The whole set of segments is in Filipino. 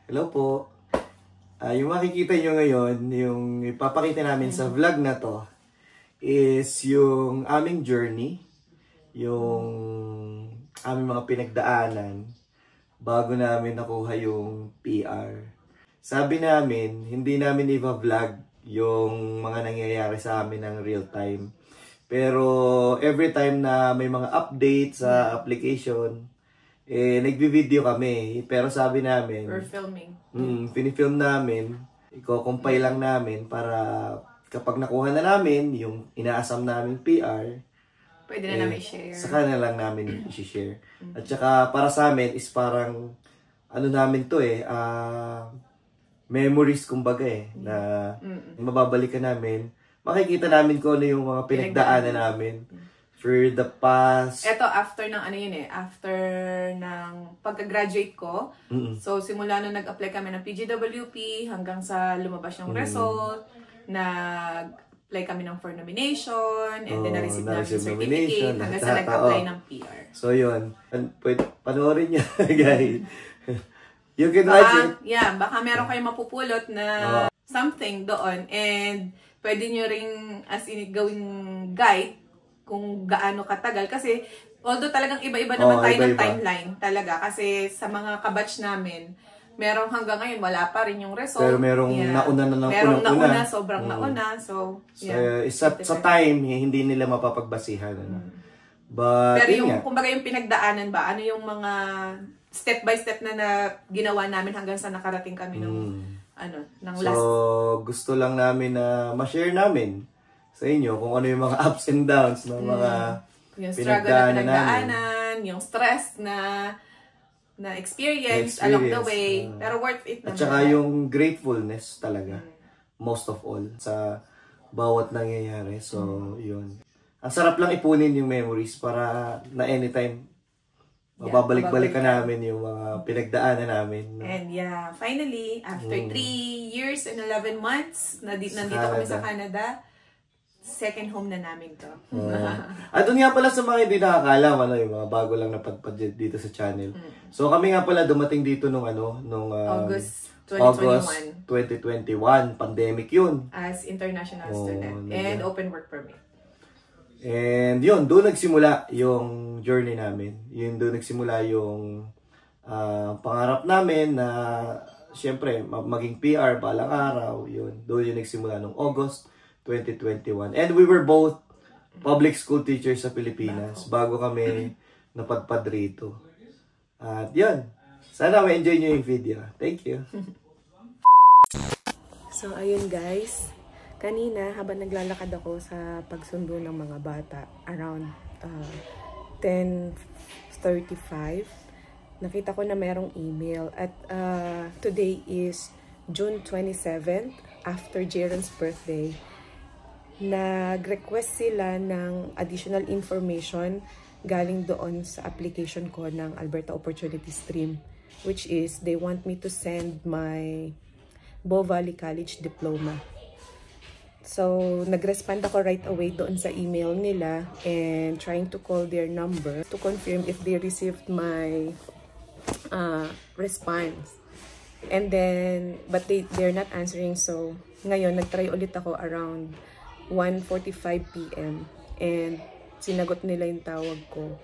Hello po. Yung makikita nyo ngayon, yung ipapakita namin sa vlog na to, is yung aming journey, yung aming mga pinagdaanan bago namin nakuha yung PR. Sabi namin, hindi namin i-vlog yung mga nangyayari sa amin ng real time. Pero every time na may mga update sa application, nagbi-video kami. Pero sabi namin, we're filming. Pinifilm namin, i-compile lang namin para kapag nakuha na namin yung inaasam namin PR, pwede na namin i-share. Saka na lang namin i-share. At saka para sa amin is parang ano namin to memories kumbaga na mababalikan namin. Makikita namin kung ano yung mga pinagdaanan namin for the past. Ito after ng after ng pagka-graduate ko. So simula nung nag-apply kami ng PGWP hanggang sa lumabas yung result, nag-apply kami ng for nomination, and then na-receive namin yung certificate hanggang sa nag-apply ng PR. So yun, panoorin niya guys. You can watch it. Baka meron kayong mapupulot na something doon, and pwede nyo ring as in gawing guide kung gaano katagal. Kasi although talagang iba-iba naman tayo ng timeline talaga. Kasi sa mga kabatch namin, merong hanggang ngayon wala pa rin yung result. Pero merong nauna na ng merong nauna, sobrang nauna. So sa time, hindi nila mapapagbasihan. But, pero yung, kumbaga yung pinagdaanan ba, ano yung mga step by step na ginawa namin hanggang sa nakarating kami nung ng last. So, gusto lang namin na ma-share namin sa inyo kung ano yung mga ups and downs ng mga yung struggle na pinagdaanan, yung stress na experience along the way, pero worth it naman. At saka yung gratefulness talaga, most of all, sa bawat nangyayari. So, yun. Ang sarap lang ipunin yung memories para na anytime mababalik-balikan namin yung mga pinagdaanan namin. And finally, after 3 years and 11 months, nandito kami sa Canada, second home na namin to. At doon nga pala sa mga hindi nakakalam, yung mga bago lang napadpad dito sa channel. So kami nga pala dumating dito nung August 2021, pandemic yun. As international student and open work permit. And yun, doon nagsimula yung journey namin. Yun, doon nagsimula yung pangarap namin na syempre maging PR balang araw. Yun, doon yung nagsimula nung August 2021. And we were both public school teachers sa Pilipinas bago kami napadpad rito. At yun, sana ma-enjoy nyo yung video. Thank you. So ayun guys, kanina habang naglalakad ako sa pagsundo ng mga bata around 10:35, nakita ko na merong email at today is June 27th, after Jaron's birthday. Nag-request sila ng additional information galing doon sa application ko ng Alberta Opportunity Stream, which is they want me to send my Bow Valley College diploma. So, nag-respond ako right away doon sa email nila and trying to call their number to confirm if they received my response. And then, but they're not answering. So, ngayon, nag-try ulit ako around 1:45 p.m. And sinagot nila yung tawag ko.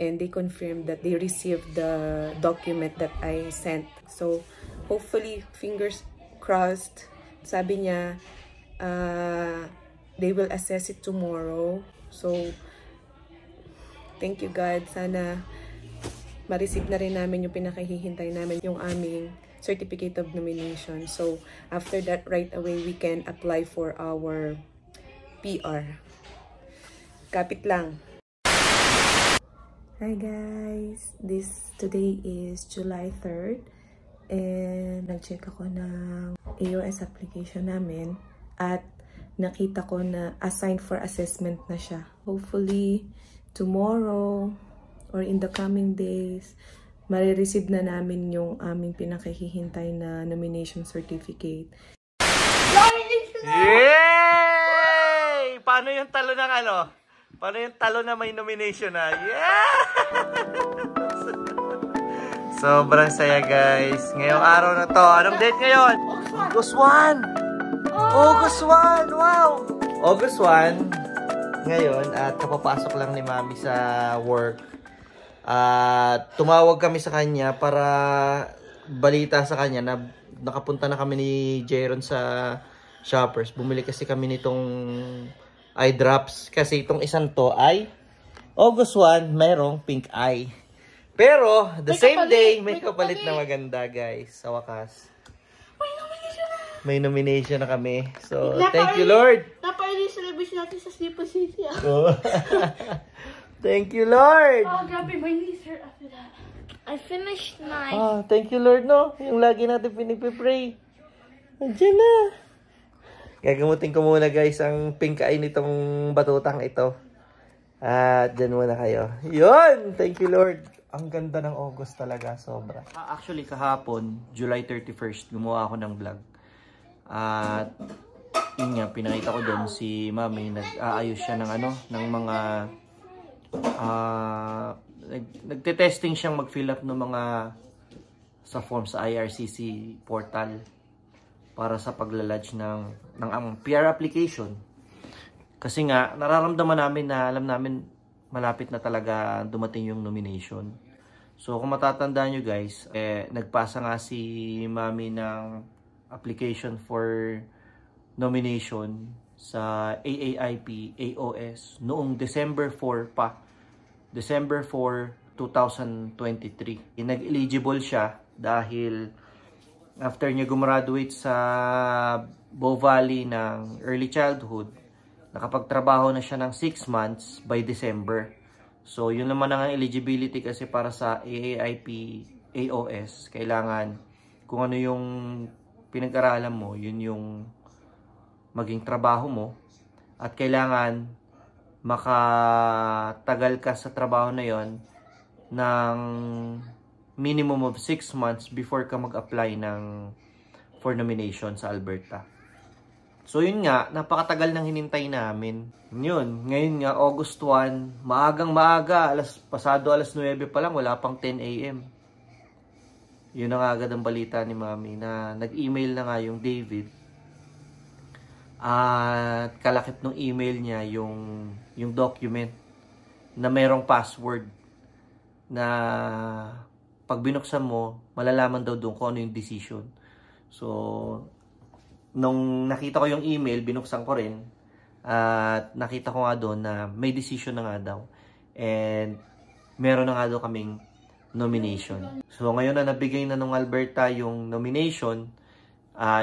And they confirmed that they received the document that I sent. So, hopefully, fingers crossed, sabi niya, they will assess it tomorrow. So, thank you God. Sana ma-receive na rin namin yung pinakahihintay namin, yung aming certificate of nomination. So, after that, right away, we can apply for our PR. Kapit lang. Hi guys! Today is July 3rd. And nag-check ako ng AOS application namin. At nakita ko na assigned for assessment na siya. Hopefully, tomorrow or in the coming days, marireceive na namin yung aming pinakahihintay na nomination certificate. Yay! Paano yung talo ng Paano yung talo na may nomination na? Yeah! Sobrang saya guys. Ngayong araw na to. Anong date ngayon? August 1! August 1! Wow! August 1 ngayon at kapapasok lang ni Mami sa work. At tumawag kami sa kanya para balita sa kanya na nakapunta na kami ni Jeron sa Shoppers. Bumili kasi kami nitong eye drops. Kasi itong isang to ay August 1, mayroong pink eye. Pero, the same day, may kapalit na maganda, guys. Sa wakas. May nomination na kami. So, thank you, Lord. Napaka-early celebration natin sa Sleeper City. Thank you, Lord. Oh, grabe. My knees hurt after that. I finished my... Oh, thank you, Lord, no? Yung lagi natin pinagpipray. Andiyan na. Gagamutin ko muna, guys, ang pink eye nitong batutang ito. At dyan muna kayo. Yun! Thank you, Lord. Ang ganda ng August talaga. Sobra. Actually, kahapon, July 31st, gumawa ako ng vlog. At yun nga, pinakita ko doon si Mami. Nag-aayos siya ng ano, ng mga... nagte-testing siyang mag-fill up ng mga sa form sa IRCC portal para sa paglalodge ng PR application. Kasi nga, nararamdaman namin na alam namin malapit na talaga dumating yung nomination. So, kung matatandaan nyo guys, nagpasa nga si Mami ng application for nomination sa AAIP, AOS noong December 4 pa. December 4, 2023. Nag-eligible siya dahil after niya gumraduate sa Bow Valley ng early childhood, nakapagtrabaho na siya ng 6 months by December. So, yun naman ang eligibility kasi para sa AAIP, AOS. Kailangan, kung ano yung pinag-aralan mo, yun yung maging trabaho mo. At kailangan, makatagal ka sa trabaho na yon ng minimum of 6 months before ka mag-apply for nomination sa Alberta. So yun nga, napakatagal nang hinintay namin. Yun, ngayon nga, August 1, maagang maaga, pasado alas 9 pa lang, wala pang 10 AM. Yun na nga agad ang balita ni Mami na nag-email na nga yung David. At kalakip ng email niya yung document na mayroong password na pag binuksan mo, malalaman daw doon kung ano yung decision. So, nung nakita ko yung email, binuksan ko rin. At nakita ko nga doon na may decision na nga daw. And meron na nga daw kaming nomination. So ngayon na nabigay na nung Alberta yung nomination,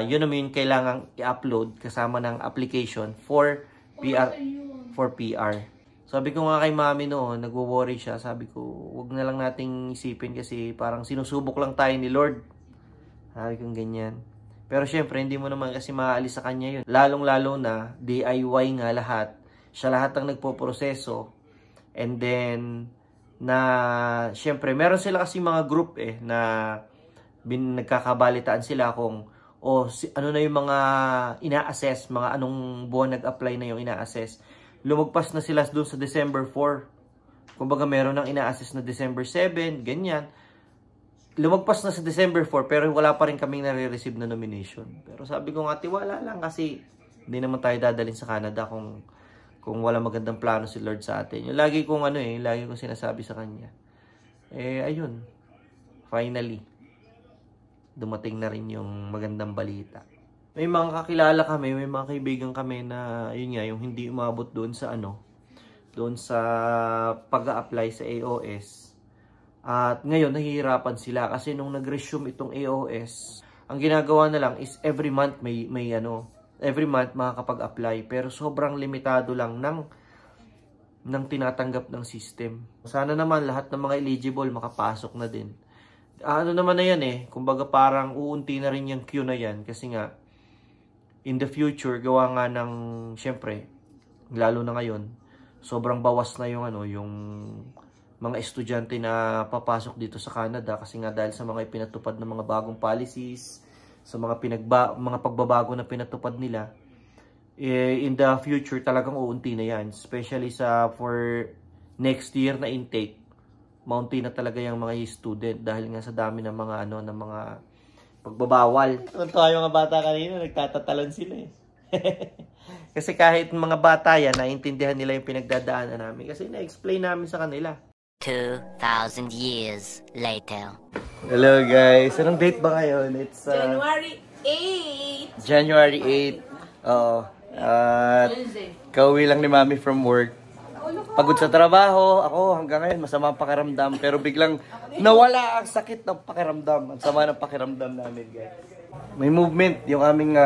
yun naman kailangang i-upload kasama ng application for PR. Sabi ko nga kay Mami noon, nagwo-worry siya. Sabi ko, wag na lang nating isipin kasi parang sinusubok lang tayo ni Lord. Sabi ko ganyan. Pero syempre, hindi mo naman kasi maalis sa kanya yun. Lalong-lalo na, DIY nga lahat. Siya lahat ang nagpo-proseso. And then, syempre, meron sila kasi mga group na nagkakabalitaan sila kung, ano na yung mga ina-assess, mga anong buwan nag-apply na yung ina-assess. Lumagpas na sila doon sa December 4. Kumbaga, meron ng ina-assess na December 7, ganyan. Lumagpas na sa December 4 pero wala pa rin kaming nare-receive na nomination. Pero sabi ko nga, tiwala lang kasi hindi naman tayo dadalhin sa Canada kung wala magandang plano si Lord sa atin. Yung lagi kong lagi kong sinasabi sa kanya. Ayun. Finally, dumating na rin yung magandang balita. May mga kakilala kami, may mga kaibigan kami na yun nga, yung hindi umabot doon sa doon sa pag-a-apply sa AOS. At ngayon, nahihirapan sila kasi nung nag-resume itong AOS, ang ginagawa na lang is every month every month makakapag-apply. Pero sobrang limitado lang ng tinatanggap ng system. Sana naman lahat ng mga eligible makapasok na din. Ano naman na yan kumbaga parang uunti na rin yung queue na yan kasi nga, in the future, gawa nga ng, syempre, lalo na ngayon, sobrang bawas na yung mga estudyante na papasok dito sa Canada kasi nga dahil sa mga ipinatupad ng mga bagong policies, sa mga pagbabago na pinatupad nila, in the future talagang uunti na yan. Especially for next year na intake, mountain na talaga yung mga student dahil nga sa dami ng mga ng mga pagbabawal. Tuntua yung mga bata kanina, nagtatatalon sila eh. Kasi kahit mga bata yan, naiintindihan nila yung pinagdadaanan namin. Kasi na-explain namin sa kanila. 2,000 years later. Hello guys, anong date ba ngayon? It's January 8! January 8. Oo. At kauwi lang ni Mami from work. Pagod sa trabaho, ako hanggang ngayon masama ang pakiramdam. Pero biglang nawala ang sakit ng pakiramdam. Ang sama ng pakiramdam namin guys. May movement yung aming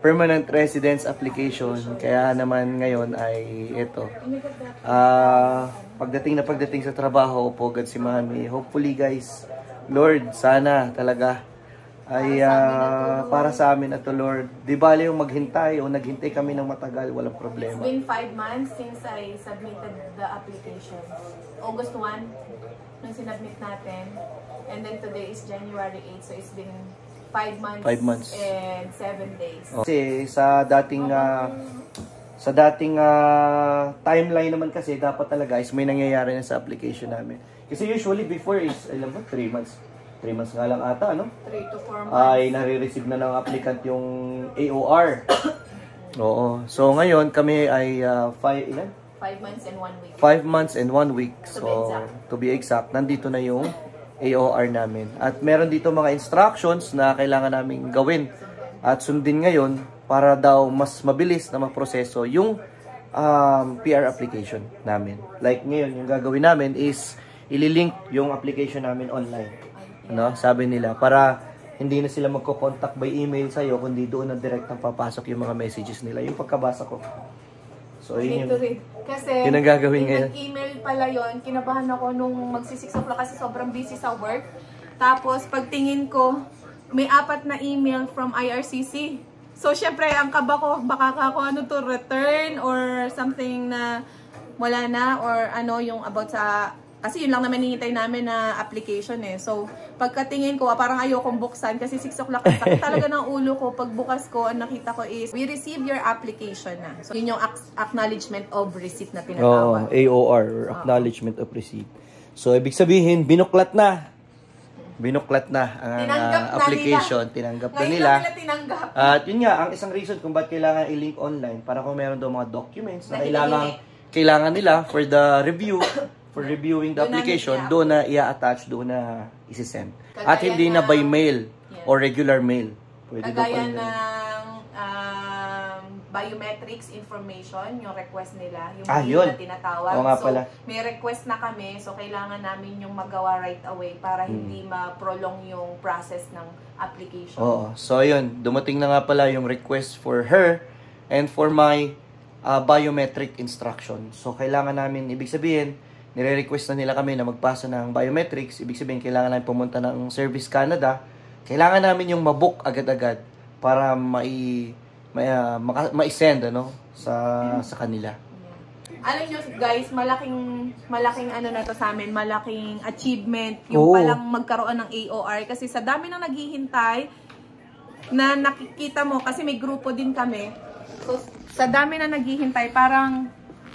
permanent residence application. Kaya naman ngayon ay ito. Pagdating sa trabaho, pugad si Mami. Hopefully guys, Lord, sana talaga ay para sa amin at Lord. Di bali yung maghintay o naghintay kami ng matagal, walang problema. It's been 5 months since I submitted the application. August 1, nung sinubmit natin. And then today is January 8, so it's been 5 months and 7 days. Kasi sa dating timeline naman kasi dapat talaga is may nangyayari na sa application namin. Kasi usually before is, alam mo, 3 months. 3 months nga lang ata, ano? 3 to 4 months. Ay nare-receive na ng applicant yung AOR. Oo. So ngayon kami ay 5 months and 1 week. 5 months and 1 week. So to be exact, nandito na yung AOR namin. At meron dito mga instructions na kailangan naming gawin at sundin ngayon para daw mas mabilis na maproseso yung PR application namin. Like ngayon, yung gagawin namin is ililink yung application namin online. Ano? Sabi nila, para hindi na sila magko-contact by email sa'yo, kundi doon na direct ang papasok yung mga messages nila. Yung pagkabasa ko. So, yun kasi yun ang gagawin ngayon. Nag-email pala yun, kinabahan ako nung magsi-6 o'clock kasi sobrang busy sa work. Tapos, pagtingin ko, may 4 na email from IRCC. So, syempre, ang kaba ko, baka ako ano to, return or something na wala na or ano yung about sa... Kasi yun lang naman hinihintay namin na application eh. So, pagkatingin ko, parang ayokong buksan kasi 6 o'clock. Sakit talaga ng ulo ko. Pagbukas ko, ang nakita ko is, we received your application na. So, yun yung acknowledgement of receipt na tinatawag. AOR, or Acknowledgement of Receipt. So, ibig sabihin, binuklat na. Binuklat na ang application. Tinanggap na nila. Ngayon tinanggap. At yun nga, ang isang reason kung ba't kailangan i-link online, para kung meron daw mga documents na kailangan nila for the review, for reviewing the application, doon na i-attach, doon na isi-send. At hindi na by mail or regular mail. Pwede kagaya ng biometrics information, yung request nila, yung yun na tinatawag. Oo nga so, pala. may request na kami, so kailangan namin yung magawa right away para hindi ma-prolong yung process ng application. Oo. So, yun. Dumating na nga pala yung request for her and for my biometric instruction. So, kailangan namin, ibig sabihin, nire-request na nila kami na magpasa ng biometrics. Ibig sabihin, kailangan namin pumunta ng Service Canada. Kailangan namin yung mabook agad-agad para ma-send sa kanila. Alam nyo guys, malaking ano na to sa amin, malaking achievement yung palang magkaroon ng AOR kasi sa dami nang naghihintay na nakikita mo kasi may grupo din kami. So sa dami na naghihintay, parang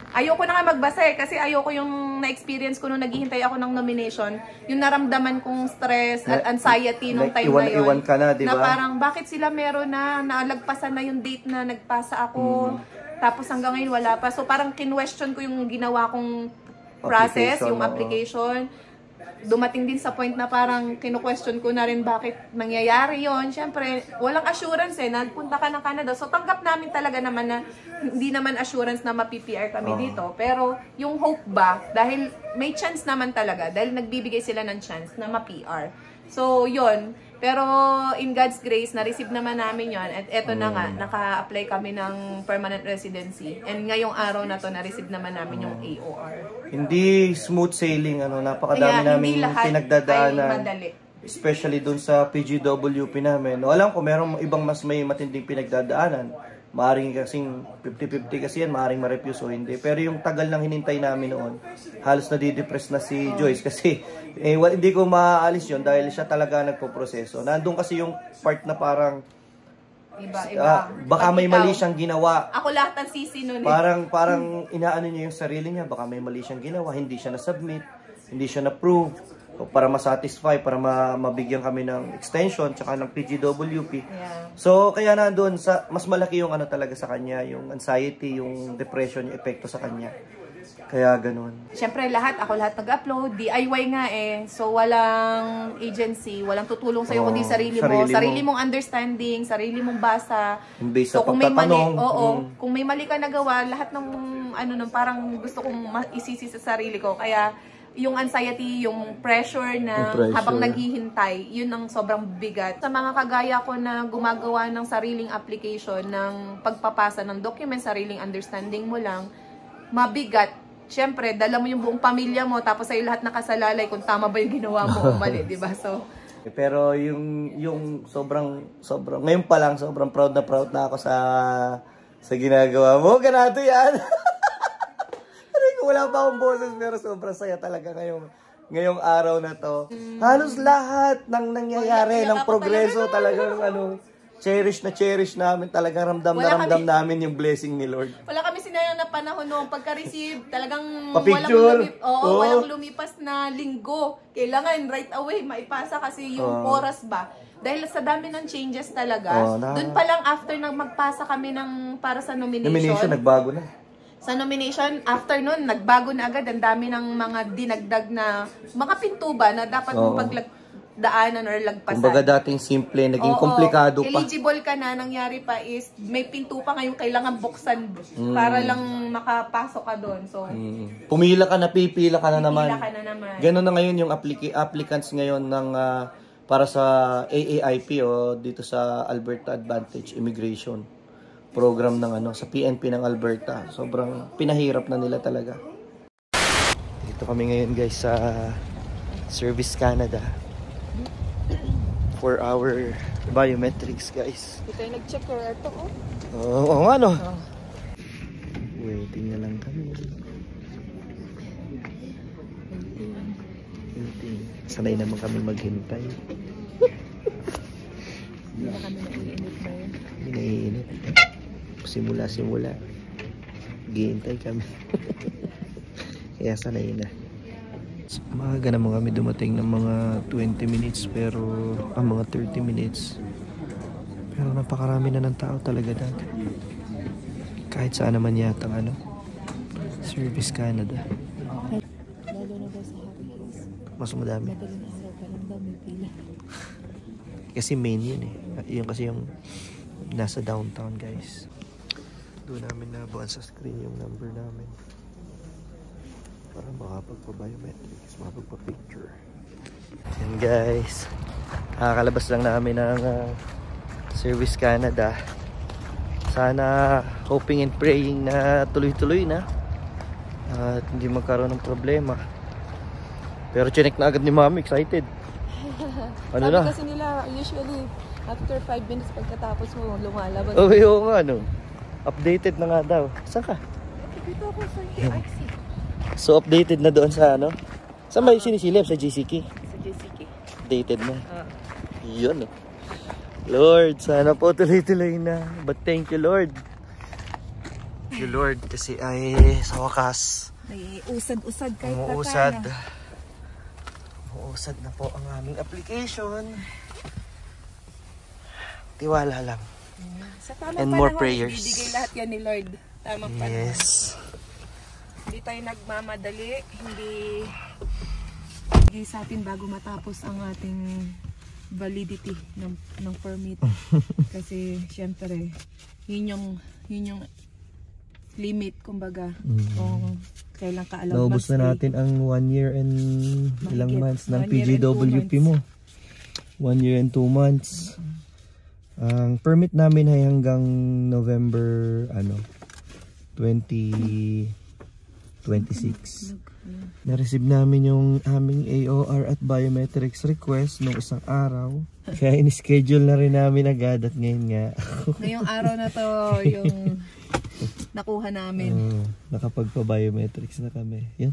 ayoko na nga magbasa kasi ayoko yung na-experience ko nung naghihintay ako ng nomination, yung naramdaman kong stress at anxiety nung time na yun. Iwan ka na, di ba? Na parang bakit sila meron na nalagpasan na yung date na nagpasa ako, tapos hanggang ngayon wala pa. So parang kinwestiyon ko yung ginawa kong process, yung application. Dumating din sa point na parang kinu-question ko na rin bakit nangyayari yon. Siyempre, walang assurance nagpunta ka ng Canada. So, tanggap namin talaga naman na hindi naman assurance na ma-PPR kami dito. Pero, yung hope ba, dahil may chance naman talaga, dahil nagbibigay sila ng chance na ma-PR. So, yon. Pero, in God's grace, na-receive naman namin yon. At eto na nga, naka-apply kami ng permanent residency. And ngayong araw na to, na-receive naman namin yung AOR. Hindi smooth sailing, napakadami namin pinagdadaanan. Especially dun sa PGWP namin. Alam ko, meron ibang mas may matinding pinagdadaanan. Maaring kasing 50-50 kasi yan, maaring ma-refuse o hindi. Pero yung tagal ng hinintay namin noon, halos nadidepress na si Joyce kasi hindi ko maaalis yun dahil siya talaga nagpo-proseso. Nandun kasi yung part na parang baka may mali siyang ginawa. Ako lahat ng sisi nun Parang inaano niya yung sarili niya, baka may mali siyang ginawa, hindi siya na-submit. hindi siya na-prove, para ma-satisfy, para mabigyan kami ng extension, tsaka ng PGWP. Yeah. So, kaya nandun, mas malaki yung ano talaga sa kanya, yung anxiety, yung depression, yung epekto sa kanya. Kaya ganun. Siyempre, ako lahat nag-upload. DIY nga eh. So, walang agency, walang tutulong sa'yo, kundi sarili mo. Sarili mong understanding, sarili mong basa. So, kung may mali, kung may mali ka nagawa, lahat ng, parang gusto kong isisi sa sarili ko. Kaya, yung anxiety, yung pressure na habang naghihintay, yun ang sobrang bigat. Sa mga kagaya ko na gumagawa ng sariling application, ng pagpapasa ng document, sariling understanding mo lang, mabigat. Siyempre, dala mo yung buong pamilya mo, tapos sa'yo lahat nakasalalay kung tama ba yung ginawa mo o mali, di ba? So, pero yung sobrang, ngayon pa lang, sobrang proud na ako sa ginagawa mo. Ganado yan! Wala pa akong boses, pero sobrang saya talaga ngayong araw na to. Halos lahat ng nangyayari, ng progreso, talagang cherish na namin, talagang ramdam namin yung blessing ni Lord. Wala kami sinayang na panahon noong pagka-receive, talagang walang lumipas na linggo. Kailangan right away maipasa kasi yung oras ba. Dahil sa dami ng changes talaga, dun pa lang after nang magpasa kami para sa nomination, nagbago na. Sa nomination, after nun, nagbago na agad. Ang dami ng mga dinagdag na mga pinto ba na dapat mong pagdaanan or lagpasan. Kumbaga dating simple, naging komplikado pa. Eligible ka na, nangyari pa is may pinto pa ngayon kailangan buksan para lang makapasok ka doon. So, pumila ka na, pipila ka na naman. Ganun na ngayon yung applicants ngayon ng para sa AAIP o dito sa Alberta Advantage Immigration program ng sa PNP ng Alberta. Sobrang pinahirap na nila talaga. Dito kami ngayon guys sa Service Canada for our biometrics guys. Ito yung nag-check or ito Waiting na lang kami. Sanay naman kami maghintay. Hindi na kami naiinit na yun. Hindi naiinit. Simula. Gihintay kami. Kaya sanay na. Maaga naman kami dumating ng mga 20 minutes pero mga 30 minutes. Pero napakarami na ng tao talaga dati. Kahit saan naman yata Service Canada. Lalo na daw sa Harris. Mas madami. Madaling araw pa lang daw may pila. Kasi main yun Yun kasi yung nasa downtown guys. Doon namin nabuhan sa screen yung number namin. Para makapagpa-biometrics, makapagpa-picture. Yan guys. Nakakalabas lang namin ng Service Canada. Sana hoping and praying na tuloy-tuloy na. At hindi magkaroon ng problema. Pero chinek na agad ni Mami, excited. Sabi kasi nila, usually, after 5 minutes pagkatapos mo, lumalabas. Oo nga, updated na nga daw. Saan ka? Dito ako sa GRC. So, updated na doon sa Saan ba yung sinisilip? Sa GCK? Sa GCK. Updated na. Yun Lord, sana po tuloy-tuloy na. But thank you, Lord. Thank you, Lord. Kasi ay sa wakas. May usad-usad kahit Umuusad na po ang aming application. Tiwala lang. And more prayers. Ibigay lahat yan ni Lord. Tamang panahon. Yes. Hindi tayo nagmamadali. Hindi sa atin bago matapos ang ating validity ng permit. Kasi syempre, yun yung limit, kumbaga. Kung kailan ka alam. Naubos na natin ang 1 year and ilang months ng PGWP mo. 1 year and 2 months. Ang permit namin ay hanggang November 2026. Na-receive namin yung aming AOR at biometrics request nung isang araw. Kaya in-schedule na rin namin agad at ngayon nga. Ngayong araw na to yung nakuha namin. Nakapagpa-biometrics na kami. Yun.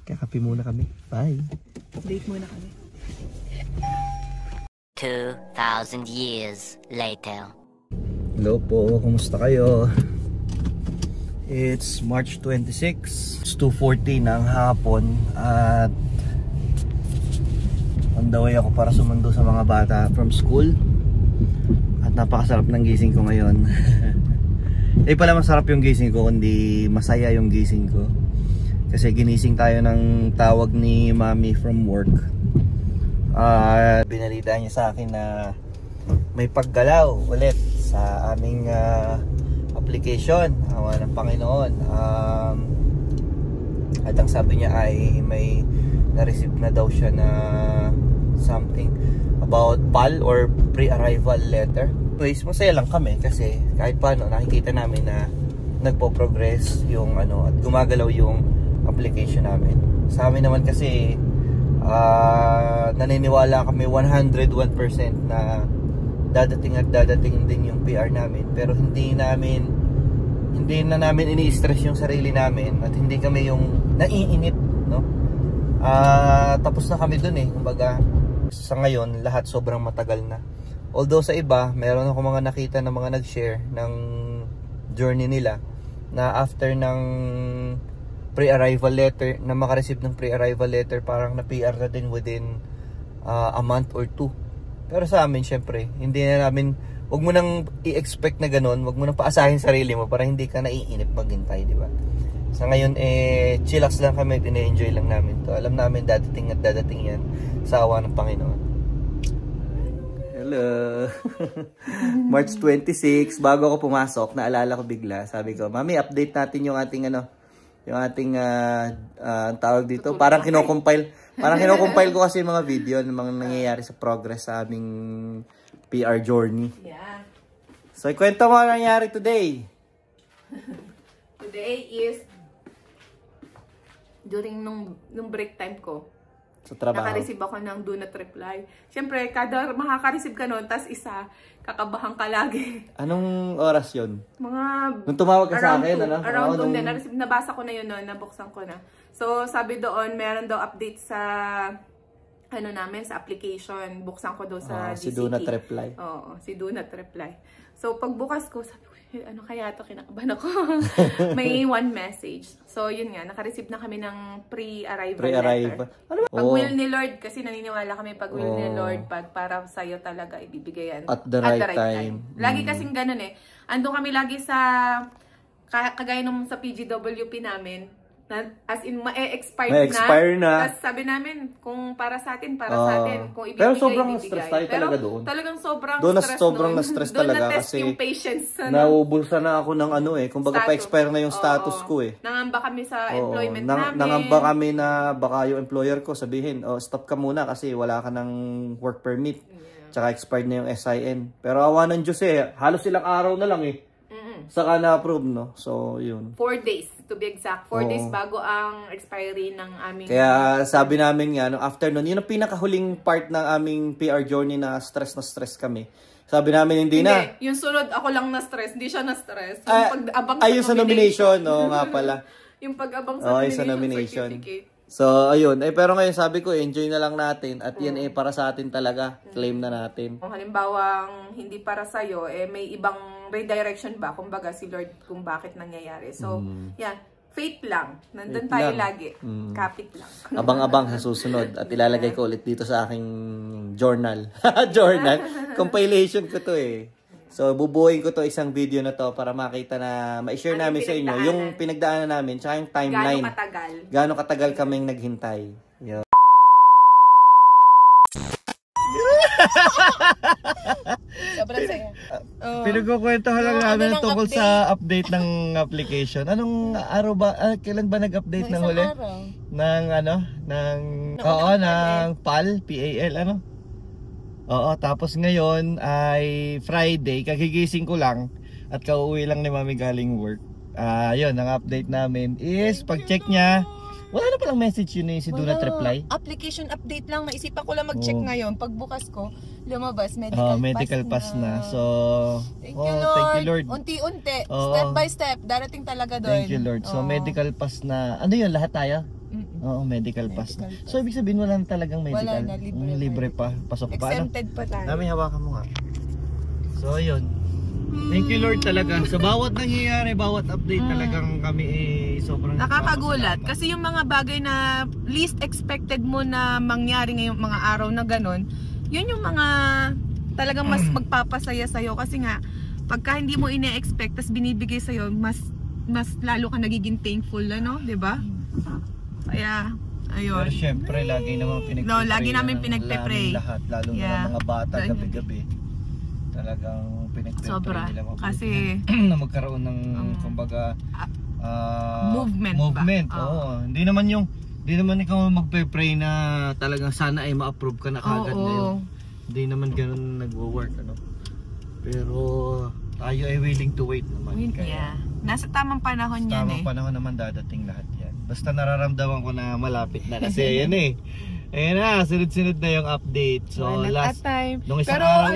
Kakape muna kami. Bye. Update muna kami. 2,000 years later. Hello po, kumusta kayo? It's March 26. It's 2:40 ng hapon at On the way ako para sumundo sa mga bata from school. At napakasarap ng gising ko ngayon. Pala masarap yung gising ko, kundi masaya yung gising ko. Kasi ginising tayo ng tawag ni Mami from work. Binalita niya sa akin na may paggalaw ulit sa aming application. Awa ng Panginoon. At ang sabi niya ay may na-receive na daw siya na something about PAL or pre-arrival letter. Anyways, masaya lang kami kasi kahit paano nakikita namin na nagpo-progress yung at gumagalaw yung application namin. Sa amin naman kasi naniniwala kami 101% na dadating at dadating din yung PR namin, pero hindi na namin ini-stress yung sarili namin at hindi kami yung naiinip, no? Tapos na kami dun kumbaga sa ngayon lahat sobrang matagal na. Although sa iba, meron ako mga nakita na mga nag-share ng journey nila na after ng pre-arrival letter, na makareceive ng pre-arrival letter, parang na-PR na din within a month or 2. Pero sa amin, syempre, hindi na namin, wag mo nang i-expect na ganun, wag mo nang paasahin sarili mo para hindi ka naiinip maghintay, di ba? Sa ngayon, chillax lang kami, ine-enjoy lang namin to. Alam namin dadating at dadating yan sa awa ng Panginoon. Hello! March 26, bago ako pumasok, naalala ko bigla, sabi ko, Mami, update natin yung ating yung ating tawag dito, parang kinocompile ko kasi yung mga video ng mga nangyayari sa progress sa aming PR journey. Yeah. So, ikwento mo ang nangyari today. Today is during nung break time ko. Sa trabaho. Naka-receive ako ng do not reply. Siyempre, kada makaka-receive ka nun, tas isa, kakabahan ka lagi. Anong oras yun? Mga nung tumawag ka sa akin, around doon din. Nabasa ko na yun noon, nabuksan ko na. So, sabi doon, meron daw update sa namin, sa application. Buksan ko doon sa GCT. Si do not reply. Oo, si do not reply. So, pagbukas ko, sabi ko, ano kaya ito? Kinakabahan ako. May one message. So, yun nga, naka-receive na kami ng pre-arrival letter. Pag will ni Lord, kasi naniniwala kami pag will ni Lord, para sa'yo talaga ibibigay yan. At the right time. Lagi kasing ganun Andun kami lagi sa, kagaya nung sa PGWP namin, as in, ma-expire na. Tapos sabi namin, kung para sa atin, sa atin. Kung ibibigay, pero sobrang stress tayo talaga doon. Talagang sobrang na-stress talaga kasi yung patience. Naubulsa na ako ng kumbaga pa-expire na yung status ko Nangamba kami sa employment namin. Nangamba kami na baka yung employer ko sabihin, stop ka muna kasi wala ka ng work permit. Tsaka expired na yung SIN. Pero awa ng Diyos halos ilang araw na lang saka na-approve, no? So, yun. 4 days, to be exact. 4 days bago ang expiry ng aming... Kaya sabi namin nga, no, after nun, yun ang pinakahuling part ng aming PR journey na stress kami. Sabi namin, hindi na. Yung sunod, ako lang na-stress. Hindi siya na-stress. Yung pag-abang sa nomination, no, nga pala. Yung pag-abang sa nomination certificate. So, ayun. Pero ngayon sabi ko, enjoy na lang natin. At yan para sa atin talaga. Claim na natin. Kung halimbawa, hindi para sa'yo, may ibang redirection ba? Kumbaga, si Lord kung bakit nangyayari. So, yan. Faith lang. Nandun tayo lagi. Kapit lang. Abang-abang sa susunod. At ilalagay ko ulit dito sa aking journal. Journal. Compilation ko to So, bubuuin ko to isang video na to para makita na ma-share namin sa inyo yung pinagdaanan namin tsaka yung timeline. Gaano katagal kaming naghintay. Yo. Sobrang saya. Pinagkukwentuhan lang namin tungkol sa update ng application. Anong araw ba? Kailan ba nag-update ng huli? Ng ng PAL, PAL, Oo, tapos ngayon ay Friday, kagigising ko lang at kauuwi lang ni Mami galing work. Yun, ang update namin is pag-check niya, wala na palang message yun si do not reply. Application update lang, naisipan ko lang mag-check ngayon. Pagbukas ko, lumabas, medical pass na. So, thank you Lord. Unti-unti, step by step, darating talaga doon. Thank you Lord. So, medical pass na, ano yun, lahat tayo? Oo, medical pass na. So, ibig sabihin wala na talagang medical. Wala na, libre pa. Pasok pa. Exempted pa tayo. Hawakan mo nga. So, yun. Thank you Lord talaga. Sa bawat nangyayari, bawat update talagang kami sobrang nakakagulat. Kasi yung mga bagay na least expected mo na mangyari ngayong mga araw na ganon, yun yung mga talagang mas magpapasaya sa'yo. Kasi nga, pagka hindi mo ine-expect, tas binibigay sa'yo, mas lalo ka nagiging thankful, ano? Diba? Kaya, ayun. Pero syempre, lagi naman pinagpe-pray. Lagi namin pinagpe-pray. Lahat, lalo na mga bata gabi-gabi. Talagang pinagpe-pray sobra. nila Kasi na magkaroon ng kumbaga movement ba? Oo. Hindi naman ikaw magpe-pray na talagang sana ay ma-approve ka na kagad ngayon. Hindi naman ganoon nagwo-work ano. Pero tayo ay willing to wait naman. Kaya nasa tamang panahon yan tamang panahon naman dadating lahat yan. Basta nararamdaman ko na malapit na kasi ayan Ayan na, sunod-sunod na yung update. So last time. Nung isang araw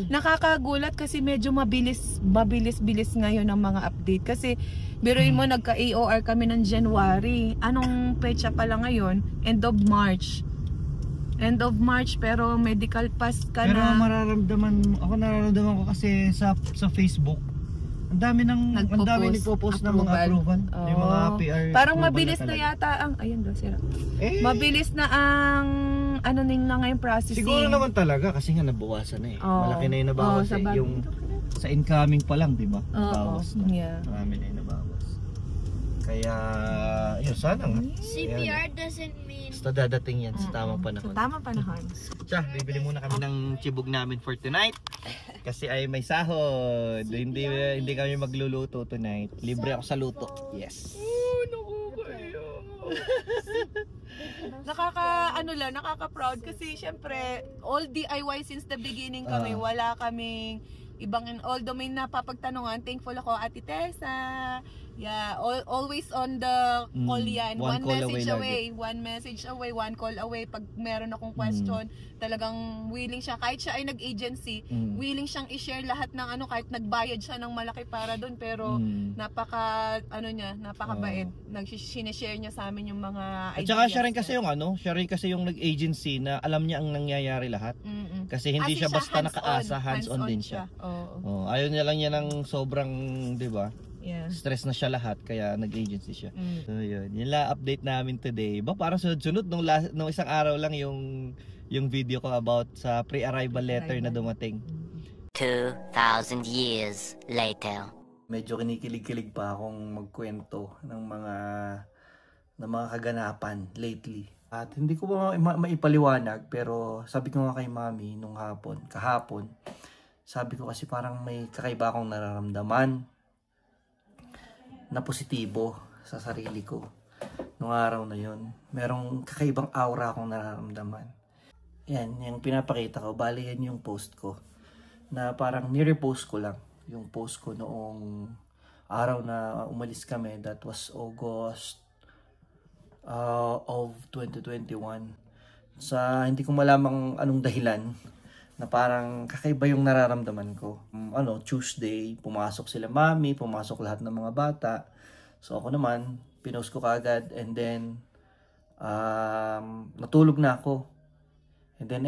nakakagulat kasi medyo mabilis ngayon ang mga update. Kasi biruin mo nagka-AOR kami ng January. Anong petsa pala ngayon? End of March. Pero medical pass ka na. Pero nararamdaman ko kasi sa Facebook. Ang dami nagpo-post ng mga approval. Yung mga PR. Parang mabilis na yata ang ayun daw sira. Mabilis na ang na ngayong processing. Siguro naman talaga kasi nga nabawasan na Malaki na yung nabawas yung sa incoming pa lang, di ba? Nabawas na. Marami na yung nabawas. Kaya yun sana nga. CPR doesn't mean basta dadating yan sa tamang panahon. Sa tamang panahon. Bibili muna kami ng chibog namin for tonight. Kasi ay may sahod. Hindi kami magluluto tonight. Libre ako sa luto. Yes. Nakaka-proud kasi syempre all DIY since the beginning kami. Wala kaming ibang, although may napapagtanungan, thankful ako Ate Tessa. Yeah, always on the call yan. One message away, one call away. Pag meron akong question, talagang willing siya. Kahit siya ay nag-agency, willing siyang i-share lahat ng kahit nagbayad siya ng malaki para doon. Pero napakabait. Sinishare niya sa amin yung mga ideas. At saka siya rin kasi yung nag-agency na alam niya ang nangyayari lahat. Kasi hindi siya basta nakaasa, hands-on din siya. Ayaw niya lang ng sobrang, di ba? Stress na siya lahat kaya nag-agency siya. So yun lang update namin today. Parang sunod-sunod nung isang araw lang yung video ko about sa pre-arrival letter na dumating. 2,000 years later. Medyo kinikilig-kilig pa akong magkwento ng mga kaganapan lately. At hindi ko ba maipaliwanag, pero sabi ko nga kay Mami nung kahapon, sabi ko kasi parang may kakaiba akong nararamdaman na positibo sa sarili ko nung araw na yon. Merong kakaibang aura akong nararamdaman. Yan, yung pinapakita ko, bali yan yung post ko na parang nire-post ko lang yung post ko noong araw na umalis kami. That was August of 2021. Hindi ko malamang anong dahilan na parang kakaiba yung nararamdaman ko. Tuesday, pumasok sila Mami, pumasok lahat ng mga bata. So ako naman, pinost ko kaagad and then natulog na ako. And then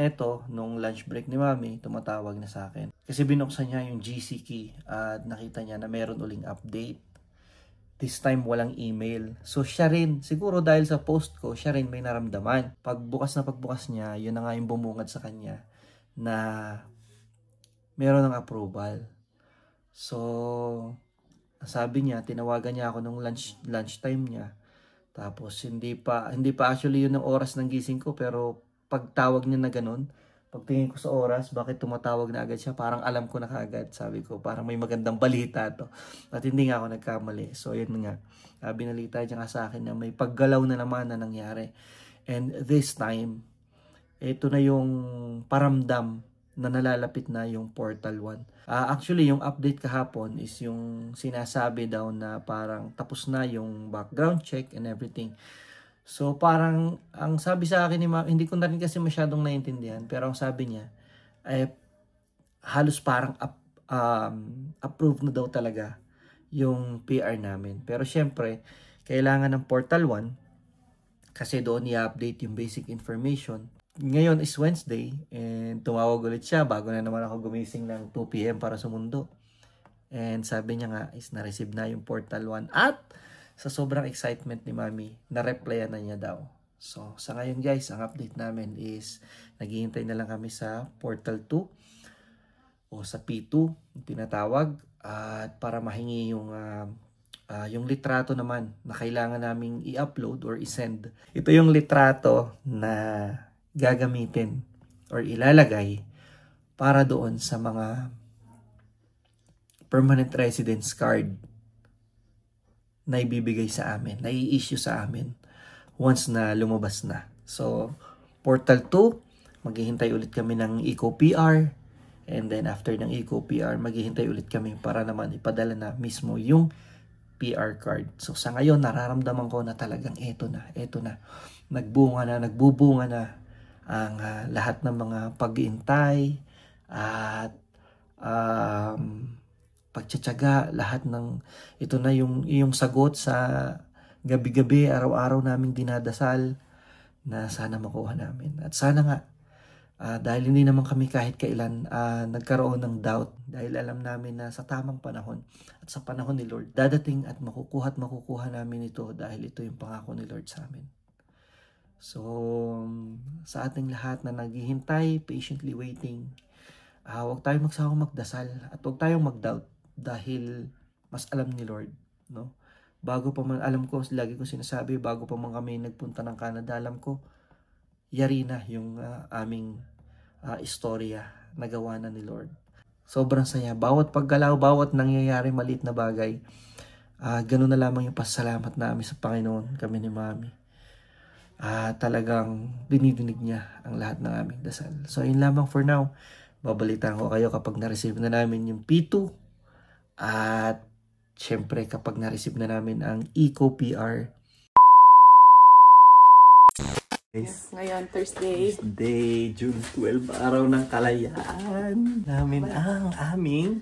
nung lunch break ni Mami, tumatawag na sa akin. Kasi binuksan niya yung GC key at nakita niya na meron uling update. This time walang email. So siya rin, siguro dahil sa post ko, siya rin may naramdaman. Pagbukas niya, yun na nga yung bumungad sa kanya na meron ng approval. So sabi niya, tinawagan niya ako nung lunchtime niya. Tapos hindi pa actually yun ang oras ng gising ko, pero pagtawag niya na ganun, pagtingin ko sa oras, bakit tumatawag na agad siya? Parang alam ko na kaagad. Sabi ko, parang may magandang balita to. At hindi nga ako nagkamali. So yun nga, binalita niya nga sa akin na may paggalaw na naman na nangyari. And this time, ito na yung paramdam na nalalapit na yung Portal 1. Actually, yung update kahapon is yung sinasabi daw na parang tapos na yung background check and everything. So parang, ang sabi sa akin ni Ma'am, hindi ko na rin kasi masyadong naiintindihan, pero ang sabi niya, ay halos parang approved na daw talaga yung PR namin. Pero syempre, kailangan ng Portal 1 kasi doon i-update yung basic information. Ngayon is Wednesday and tumawag ulit siya bago na naman ako gumising ng 2 PM para sa mundo. And sabi niya nga is na-receive na yung Portal 1 at sa sobrang excitement ni Mami, na-replyan na niya daw. So sa ngayon guys, ang update namin is naghihintay na lang kami sa Portal 2 o sa P2 yung tinatawag at para mahingi yung litrato naman na kailangan naming i-upload or i-send. Ito yung litrato na gagamitin or ilalagay para doon sa mga permanent residence card na ibibigay sa amin, na i-issue sa amin once na lumabas na. So, Portal 2, maghihintay ulit kami ng Eco-PR, and then after ng Eco-PR, maghihintay ulit kami para naman ipadala na mismo yung PR card. So, sa ngayon, nararamdaman ko na talagang eto na. Nagbubunga na ang lahat ng mga pag-iintay at pagtsatsaga, lahat ng ito na yung sagot sa gabi-gabi, araw-araw naming dinadasal na sana makuha namin. At sana nga, dahil hindi naman kami kahit kailan nagkaroon ng doubt, dahil alam namin na sa tamang panahon at sa panahon ni Lord, dadating at makukuha namin ito dahil ito yung pangako ni Lord sa amin. So, sa ating lahat na naghihintay, patiently waiting, huwag tayong magsawang magdasal at huwag tayong mag-doubt dahil mas alam ni Lord, no? Bago pa man, alam ko, lagi ko sinasabi, bago pa man kami nagpunta ng Canada, alam ko, yari na yung aming istorya na gawa na ni Lord. Sobrang saya. Bawat paggalaw, bawat nangyayari maliit na bagay, ganun na lamang yung pasalamat namin sa Panginoon, kami ni Mami. Talagang dinidinig niya ang lahat ng aming dasal. So, yun lamang for now. Babalitaan ko kayo kapag na-receive na namin yung P2. At syempre kapag na-receive na namin ang Eco-PR. Ngayon, Thursday, June 12, araw ng kalayaan namin ang aming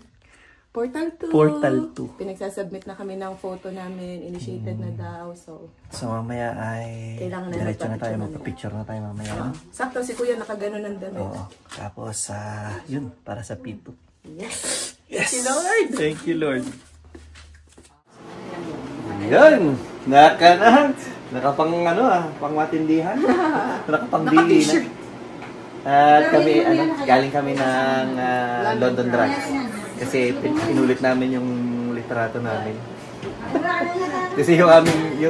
Portal 2. Portal 2. Pinagsasubmit na kami ng photo namin. Initiated na daw. So mamaya ay kailangan na diretso na tayo. Magpa-picture na tayo mamaya. Sakto si Kuya nakaganon ng damit. Oo. Tapos, yun, para sa P2. Yes! Yes! Thank you, Lord! Thank you, Lord. Yan! Nakapang pangmatindihan. Nakapang-DE na. At kami, galing kami ng London Drugs. Kasi inulit namin yung litrato namin. Kasi yung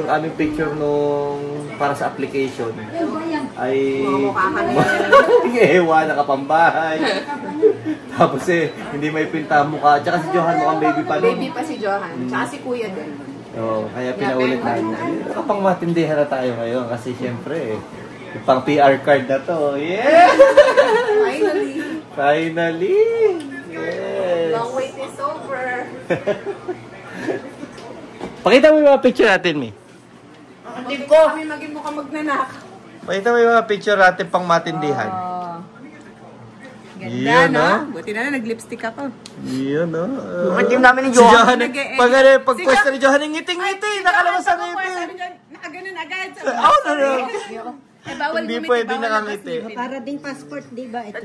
aming picture nung para sa application ay ewa, nakapambahay. Tapos hindi may pinta mukha. Tsaka si Johan mukhang baby pa nun. Baby pa si Johan. Tsaka si Kuya din. Oo, kaya pinaulit namin. Nakapang matindihan na tayo ngayon kasi syempre yung pang PR card na to. Yeah! Finally! Yes! Long wait is over. Pakita mo yung mga picture natin, Mi. Hindi ko. Kami maging mukhang magnanak. Pakita mo yung mga picture natin pang matindihan. Ganda, yun, no? Buti na nag-lipstick ako. Yun, no? Ang team namin ni Johan. Pag-pwesto ni Johan, ngiting-ngiti. Nakalabas ang ngiti. Nakaganon agad. Oh, no. Bawal hindi pwede nakangiti. Para ding passport, di ba? Ito.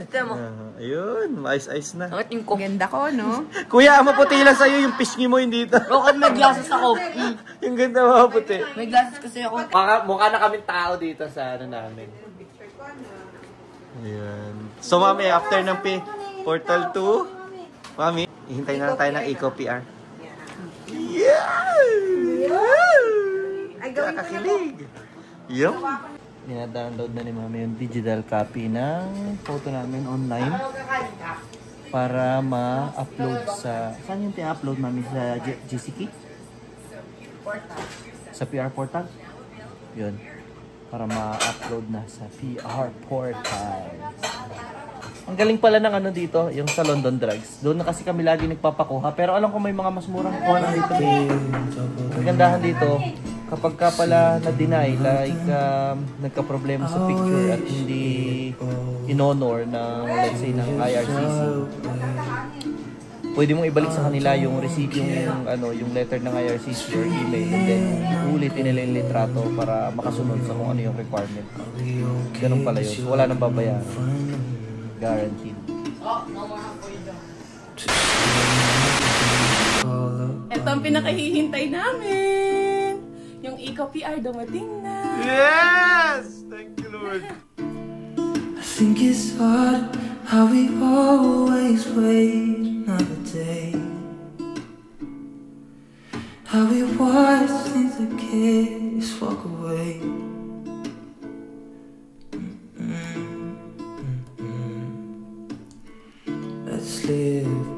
Ayun, mais-ais na. Ganda ko, no? Kuya, ang maputi lang sa'yo yung pisngi mo, hindi ito. Bakit may glasses ako? Yung ganda maputi. May glasses kasi ako. Mukha na kaming tao dito sa namin. Ayan. So, Mami, after ng Portal 2, Mami, ihintay na lang tayo ng Eco-PR. Yeah! Kakakilig! Yup. Dina-download na ni Mami yung digital copy ng photo namin online para ma-upload sa... Saan yung tina-upload, Mami? Sa GCK? Sa PR portal? Yun. Para ma-upload na sa PR portal. Ang galing pala ng dito, yung sa London Drugs. Doon na kasi kami lagi nagpapakuha. Pero alam ko may mga mas murang kuha na dito. Ang gandahan dito, kapag ka pala na-deny, like nagka-problema sa picture at hindi in-honor ng, let's say, ng IRCC, pwede mong ibalik sa kanila yung receipt, yung letter ng IRCC or email, and then ulitin nila yung litrato para makasunod sa kung ano yung requirement. Ganun pala yun. So, wala nang babayaran. Guaranteed. ito ang pinakahihintay namin. Yung Eco-PR dumating na. Yes! Thank you, Lord. I think it's hard how we always wait another day. How we watch things the kids walk away. Let's live